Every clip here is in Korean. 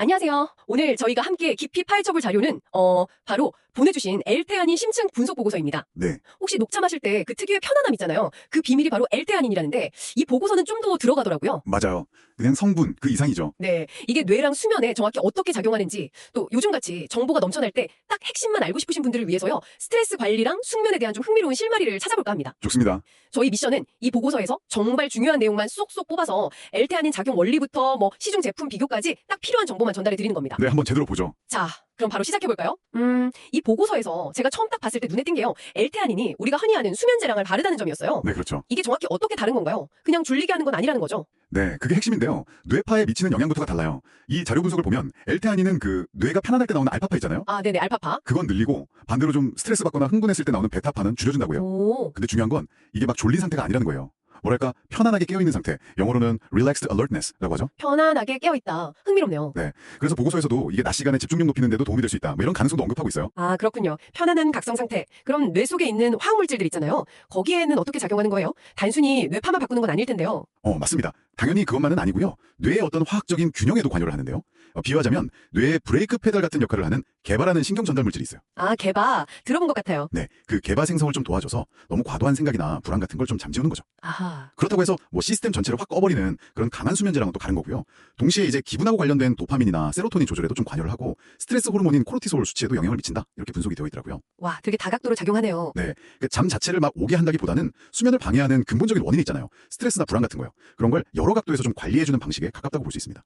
안녕하세요. 오늘 저희가 함께 깊이 파헤쳐볼 자료는 바로 보내주신 L테아닌 심층 분석 보고서입니다. 네. 혹시 녹차 마실 때 그 특유의 편안함 있잖아요. 그 비밀이 바로 L테아닌이라는데 이 보고서는 좀 더 들어가더라고요. 맞아요. 그냥 성분 그 이상이죠. 네, 이게 뇌랑 수면에 정확히 어떻게 작용하는지 또 요즘같이 정보가 넘쳐날 때 딱 핵심만 알고 싶으신 분들을 위해서요. 스트레스 관리랑 숙면에 대한 좀 흥미로운 실마리를 찾아볼까 합니다. 좋습니다. 저희 미션은 이 보고서에서 정말 중요한 내용만 쏙쏙 뽑아서 L테아닌 작용 원리부터 시중 제품 비교까지 딱 필요한 정보만 전달해 드리는 겁니다. 네, 한번 제대로 보죠. 자, 그럼 바로 시작해볼까요? 이 보고서에서 제가 처음 딱 봤을 때 눈에 띈 게요. L테아닌이 우리가 흔히 아는 수면제랑을 다르다는 점이었어요. 네, 그렇죠. 이게 정확히 어떻게 다른 건가요? 그냥 졸리게 하는 건 아니라는 거죠? 네, 그게 핵심인데요. 뇌파에 미치는 영향부터가 달라요. 이 자료 분석을 보면 L테아닌은 그 뇌가 편안할 때 나오는 알파파 있잖아요. 아, 네네, 알파파. 그건 늘리고 반대로 좀 스트레스 받거나 흥분했을 때 나오는 베타파는 줄여준다고요. 오, 근데 중요한 건 이게 막 졸린 상태가 아니라는 거예요. 뭐랄까 편안하게 깨어있는 상태, 영어로는 relaxed alertness라고 하죠. 편안하게 깨어있다. 흥미롭네요. 네, 그래서 보고서에서도 이게 낮 시간에 집중력 높이는 데도 도움이 될 수 있다. 뭐 이런 가능성도 언급하고 있어요. 아, 그렇군요. 편안한 각성 상태. 그럼 뇌 속에 있는 화학물질들 있잖아요. 거기에는 어떻게 작용하는 거예요? 단순히 뇌파만 바꾸는 건 아닐 텐데요. 맞습니다. 당연히 그것만은 아니고요. 뇌의 어떤 화학적인 균형에도 관여를 하는데요. 비유하자면 뇌의 브레이크 페달 같은 역할을 하는 개바라는 신경 전달 물질이 있어요. 아, 개바. 들어본 것 같아요. 네, 그 개바 생성을 좀 도와줘서 너무 과도한 생각이나 불안 같은 걸 좀 잠재우는 거죠. 아하. 그렇다고 해서 뭐 시스템 전체를 확 꺼버리는 그런 강한 수면제랑은 또 다른 거고요. 동시에 이제 기분하고 관련된 도파민이나 세로토닌 조절에도 좀 관여를 하고 스트레스 호르몬인 코르티솔 수치에도 영향을 미친다. 이렇게 분석이 되어 있더라고요. 와, 되게 다각도로 작용하네요. 네, 그 잠 자체를 막 오게 한다기보다는 수면을 방해하는 근본적인 원인이 있잖아요. 스트레스나 불안 같은 거요. 그런 걸 여러 각도에서 좀 관리해주는 방식에 가깝다고 볼 수 있습니다.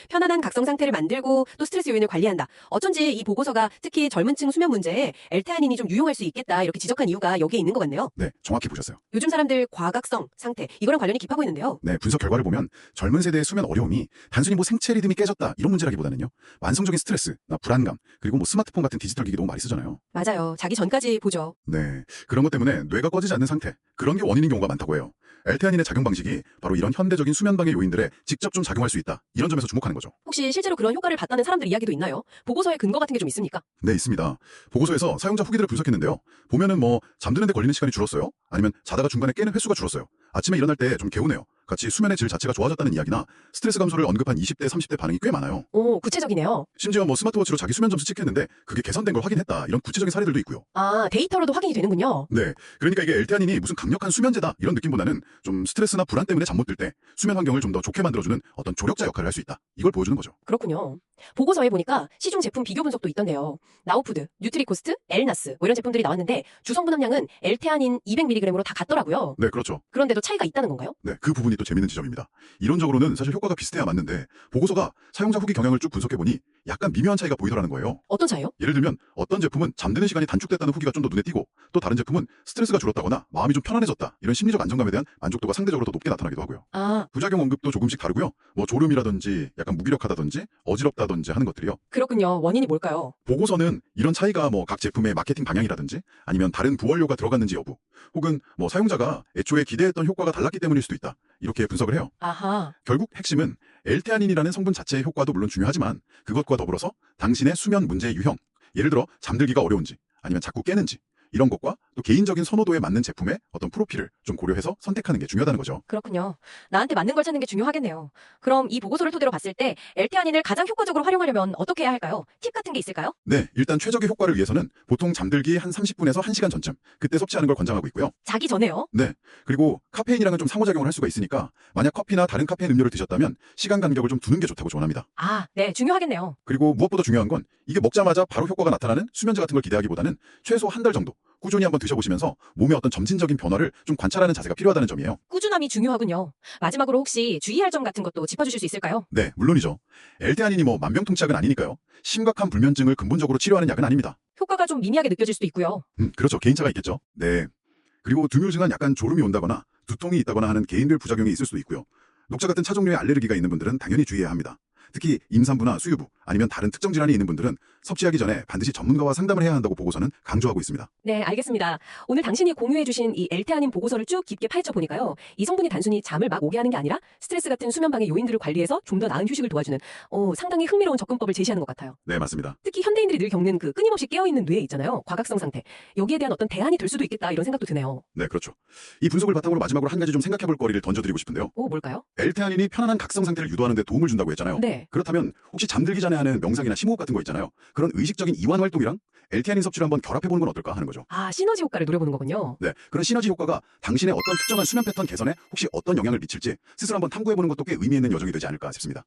편안한 각성 상태를 만들고 또 스트레스 요인을 관리한다. 어쩐지 이 보고서가 특히 젊은 층 수면 문제에 L테아닌이 좀 유용할 수 있겠다 이렇게 지적한 이유가 여기에 있는 것 같네요. 네, 정확히 보셨어요. 요즘 사람들 과각성 상태 이거랑 관련이 깊어 보이는데요. 네, 분석 결과를 보면 젊은 세대의 수면 어려움이 단순히 뭐 생체 리듬이 깨졌다 이런 문제라기보다는요. 만성적인 스트레스, 불안감, 그리고 뭐 스마트폰 같은 디지털 기기 너무 많이 쓰잖아요. 맞아요. 자기 전까지 보죠. 네, 그런 것 때문에 뇌가 꺼지지 않는 상태, 그런 게 원인인 경우가 많다고 해요. L테아닌의 작용 방식이 바로 이런 현대적인 수면 방해 요인들에 직접 좀 작용할 수 있다. 이런 점에서 주목하는 거죠. 혹시 실제로 그런 효과를 봤다는 사람들 이야기도 있나요? 보고서에 근거 같은 게 좀 있습니까? 네, 있습니다. 보고서에서 사용자 후기들을 분석했는데요. 보면은 뭐 잠드는데 걸리는 시간이 줄었어요. 아니면 자다가 중간에 깨는 횟수가 줄었어요. 아침에 일어날 때 좀 개운해요. 같이 수면의 질 자체가 좋아졌다는 이야기나 스트레스 감소를 언급한 20대, 30대 반응이 꽤 많아요. 오, 구체적이네요. 심지어 뭐 스마트워치로 자기 수면 점수 체크했는데 그게 개선된 걸 확인했다. 이런 구체적인 사례들도 있고요. 아, 데이터로도 확인이 되는군요. 네, 그러니까 이게 L테아닌이 무슨 강력한 수면제다 이런 느낌보다는 좀 스트레스나 불안 때문에 잠 못 들 때 수면 환경을 좀 더 좋게 만들어주는 어떤 조력자 역할을 할 수 있다. 이걸 보여주는 거죠. 그렇군요. 보고서에 보니까 시중 제품 비교 분석도 있던데요. 나우푸드, 뉴트리코스트, 엘나스 이런 제품들이 나왔는데 주성분 함량은 L테아닌 200mg으로 다 같더라고요. 네, 그렇죠. 그런데도 차이가 있다는 건가요? 네, 그 부분이 또 재밌는 지점입니다. 이론적으로는 사실 효과가 비슷해야 맞는데 보고서가 사용자 후기 경향을 쭉 분석해보니 약간 미묘한 차이가 보이더라는 거예요. 어떤 차이요? 예를 들면 어떤 제품은 잠드는 시간이 단축됐다는 후기가 좀 더 눈에 띄고 또 다른 제품은 스트레스가 줄었다거나 마음이 좀 편안해졌다. 이런 심리적 안정감에 대한 만족도가 상대적으로 더 높게 나타나기도 하고요. 아, 부작용 언급도 조금씩 다르고요. 뭐 졸음이라든지 약간 무기력하다든지 어지럽다든지 하는 것들이요. 그렇군요. 원인이 뭘까요? 보고서는 이런 차이가 뭐 각 제품의 마케팅 방향이라든지 아니면 다른 부원료가 들어갔는지 여부 혹은 뭐 사용자가 애초에 기대했던 효과가 달랐기 때문일 수도 있다. 이렇게 분석을 해요. 아하. 결국 핵심은 L테아닌이라는 성분 자체의 효과도 물론 중요하지만 그것과 더불어서 당신의 수면 문제의 유형, 예를 들어 잠들기가 어려운지 아니면 자꾸 깨는지 이런 것과 또 개인적인 선호도에 맞는 제품의 어떤 프로필을 좀 고려해서 선택하는 게 중요하다는 거죠. 그렇군요. 나한테 맞는 걸 찾는 게 중요하겠네요. 그럼 이 보고서를 토대로 봤을 때 L테아닌을 가장 효과적으로 활용하려면 어떻게 해야 할까요? 팁 같은 게 있을까요? 네, 일단 최적의 효과를 위해서는 보통 잠들기 한 30분에서 1시간 전쯤 그때 섭취하는 걸 권장하고 있고요. 자기 전에요? 네, 그리고 카페인이랑은 좀 상호작용을 할 수가 있으니까 만약 커피나 다른 카페인 음료를 드셨다면 시간 간격을 좀 두는 게 좋다고 조언합니다. 아, 네, 중요하겠네요. 그리고 무엇보다 중요한 건 이게 먹자마자 바로 효과가 나타나는 수면제 같은 걸 기대하기보다는 최소 한 달 정도 꾸준히 한번 드셔보시면서 몸의 어떤 점진적인 변화를 좀 관찰하는 자세가 필요하다는 점이에요. 꾸준함이 중요하군요. 마지막으로 혹시 주의할 점 같은 것도 짚어주실 수 있을까요? 네, 물론이죠. L테아닌이 뭐 만병통치약은 아니니까요. 심각한 불면증을 근본적으로 치료하는 약은 아닙니다. 효과가 좀 미미하게 느껴질 수도 있고요. 그렇죠. 개인차가 있겠죠. 네. 그리고 두묘증은 약간 졸음이 온다거나 두통이 있다거나 하는 개인별 부작용이 있을 수도 있고요. 녹차 같은 차 종류의 알레르기가 있는 분들은 당연히 주의해야 합니다. 특히 임산부나 수유부, 아니면 다른 특정 질환이 있는 분들은 섭취하기 전에 반드시 전문가와 상담을 해야 한다고 보고서는 강조하고 있습니다. 네, 알겠습니다. 오늘 당신이 공유해주신 이 L테아닌 보고서를 쭉 깊게 파헤쳐 보니까요. 이 성분이 단순히 잠을 막 오게 하는 게 아니라 스트레스 같은 수면 방해 요인들을 관리해서 좀 더 나은 휴식을 도와주는 상당히 흥미로운 접근법을 제시하는 것 같아요. 네, 맞습니다. 특히 현대인들이 늘 겪는 그 끊임없이 깨어있는 뇌 있잖아요. 과각성 상태. 여기에 대한 어떤 대안이 될 수도 있겠다 이런 생각도 드네요. 네, 그렇죠. 이 분석을 바탕으로 마지막으로 한 가지 좀 생각해볼 거리를 던져드리고 싶은데요. 뭘까요? L테아닌이 편안한 각성 상태를 유도하는 데 도움을 준다고 했잖아요. 네. 그렇다면 혹시 잠들기 전에 하는 명상이나 심호흡 같은 거 있잖아요. 그런 의식적인 이완 활동이랑 L테아닌 섭취를 한번 결합해보는 건 어떨까 하는 거죠. 아, 시너지 효과를 노려보는 거군요. 네, 그런 시너지 효과가 당신의 어떤 특정한 수면 패턴 개선에 혹시 어떤 영향을 미칠지 스스로 한번 탐구해보는 것도 꽤 의미 있는 여정이 되지 않을까 싶습니다.